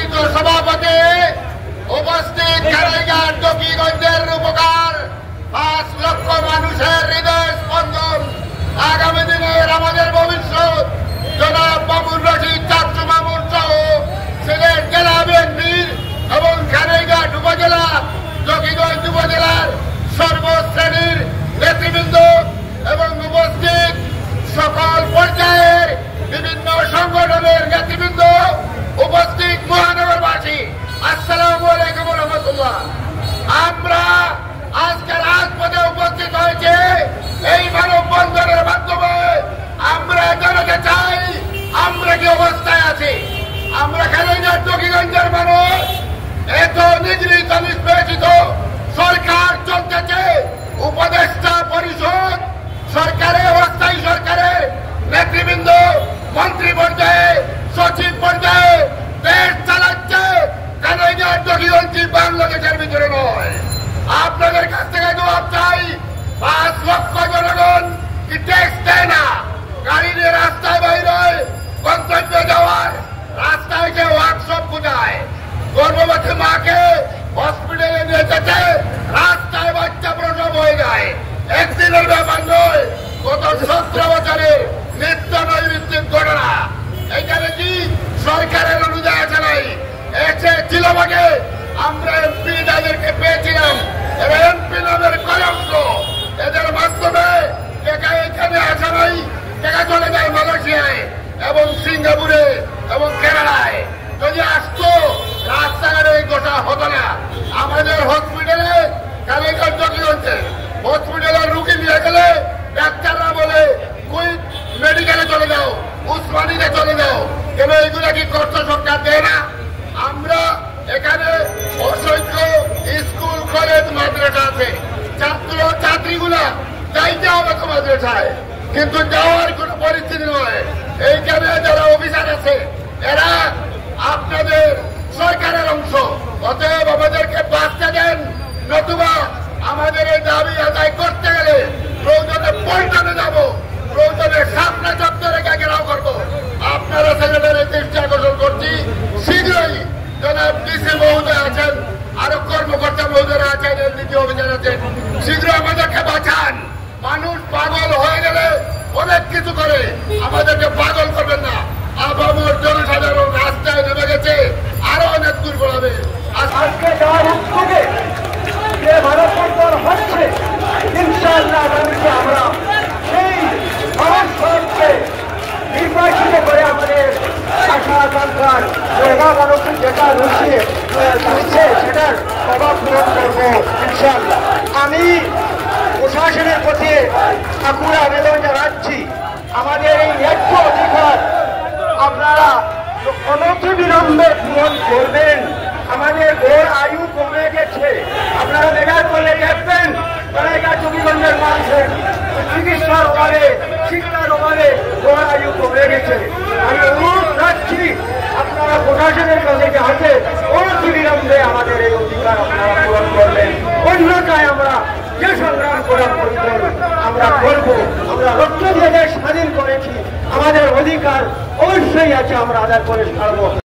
সম্মানিত সভাপতি, উপস্থিত কারাইঘাট জকিগঞ্জের উপকার 5 লক্ষ মানুষের হৃদয় স্পন্দন, আগামী দিনের আমাদের ভবিষ্যৎ জনাব মামুন রশিদ চাচু মামুন সহ সিলেট জেলা বিএনপির এবং কারাইঘাট উপজেলা জকিগঞ্জ উপজেলার সর্বশ্রেণীর নেতৃবৃন্দ এবং উপস্থিত সকল পর্যায়ের বিভিন্ন সংগঠনের নেতৃবৃন্দ, উপস্থিত মহানগরবাসী, আসসালামু আলাইকুম রহমতুল্লাহ। আমরা আজকে রাজপথে উপস্থিত হয়েছে এই মানববন্ধনের মাধ্যমে আমরা জানাতে চাই আমরা কি অবস্থায় আছি। আমরা কারাইঘাট জকিগঞ্জের মানুষ, এত নিগৃহীত নিষ্পেষিত সরকার চলতেছে, উপদেষ্টা পরিষদ সরকারের অস্থায়ী সরকারের নেতৃবৃন্দ মন্ত্রী পর্যায়ে সচিব পর্যায়ে দেশ চালাচ্ছে। কারাইঘাট জকিগঞ্জ বাংলাদেশের ভিতরে নয়। আপনাদের কাছ থেকে জবাব চাই, 5 লক্ষ জনগণ কি ট্যাক্স দেয় না? গাড়ি নিয়ে রাস্তায় বাইর হয়, গন্তব্যে যাওয়ার রাস্তায় যে ওয়ার্কশপ কোথায়, গর্ভবতী মাকে হসপিটালে নিয়ে যেতে রাস্তায় বাচ্চা প্রসব হয়ে যায়। একদিনের ব্যাপার নয়, গত 17 বছরের নিত্য নৈমিত্তিক ঘটনা। এখানে কি সরকারের অনুযায়ী আছে নাই? এসে চিলমাকে আমরা এমপি যাদেরকে পেয়েছিলাম, এরা এমপি নামের কলঙ্ক। এদের মাধ্যমে এখানে আসা নাই, টাকা চলে যায় মালয়েশিয়ায় এবং সিঙ্গাপুরে এবং কেরালায়। যদি আসতো রাস্তাঘাটে এই ঘটনা হতো না। আমাদের হসপিটালে কারাইঘাট জকিগঞ্জে হসপিটালের রুগী নিয়ে গেলে ডাক্তাররা বলে কুইক মেডিকেলে চলে যাও, উসমানীতে চলে যাও। কেন এইগুলা কি কষ্ট সরকার দেয় না? আমরা এখানে অসংখ্য স্কুল কলেজ মাদ্রাসা আছে, ছাত্র ছাত্রীগুলা যাইতে হবে তো মাদ্রাসায়, কিন্তু যাওয়ার কোনো পরিস্থিতি নয়। এইখানে যারা অফিসার আছে এরা আপনাদের সরকারের অংশ, অতএব আমাদেরকে বার্তা দেন, নতুবা আমাদের এই দাবি আদায় করতে গেলে প্রয়োজনে পল্টনে যাব, প্রয়োজনে সামনে চত্বরে ঘেরাও করবো। আপনারা সেক্রেটারি দৃষ্টি আকর্ষণ করছি, শীঘ্রই জনাব ডিসি মহোদয় আছেন, আরো কর্মকর্তা মহোদয় আছেন, এমডিপি অফিসার আছেন, শীঘ্র আমাদেরকে বাঁচান। মানুষ পাগল হয়ে গেলে অনেক কিছু করে, আমাদেরকে পাগল করবেন না। আপামর জনসাধারণ রাস্তায় নেমে গেছে, আরো অনেক দূর পড়াবে। আজকে যাওয়ার উদ্যোগে যে মানববন্ধন হচ্ছে, ইনশাআল্লাহ আমরা সেই মানুষকে নির্বাচিত করে আমাদের আশা আকাঙ্ক্ষার মানুষের যেটা রয়েছে সেটার অভাব পূরণ করবো ইনশাআল্লাহ। আমি প্রশাসনের প্রতি আকুল আবেদন জানাচ্ছি, আমাদের এই ন্যায্য অধিকার আপনারা অনতিবিলম্বে পূরণ করবেন। আমাদের গড় আয়ু কমে গেছে, আপনারা দেখার করলে দেখবেন কারাইঘাট জকিগঞ্জের মানুষের চিকিৎসার অভাবে, শিক্ষার অভাবে গড় আয়ু কমে গেছে। আমি অনুরোধ রাখছি আপনারা প্রশাসনের কাছে হাতে অনতিবিলম্বে আমাদের এই অধিকার আপনারা পূরণ করবেন, অন্যথায় আমরা যে সংগ্রাম করার প্রয়োজন আমরা করব। আমরা রক্ত দিয়ে দেশ স্বাধীন করেছি, আমাদের অধিকার অবশ্যই আছে, আমরা আদায় করে ছাড়বো।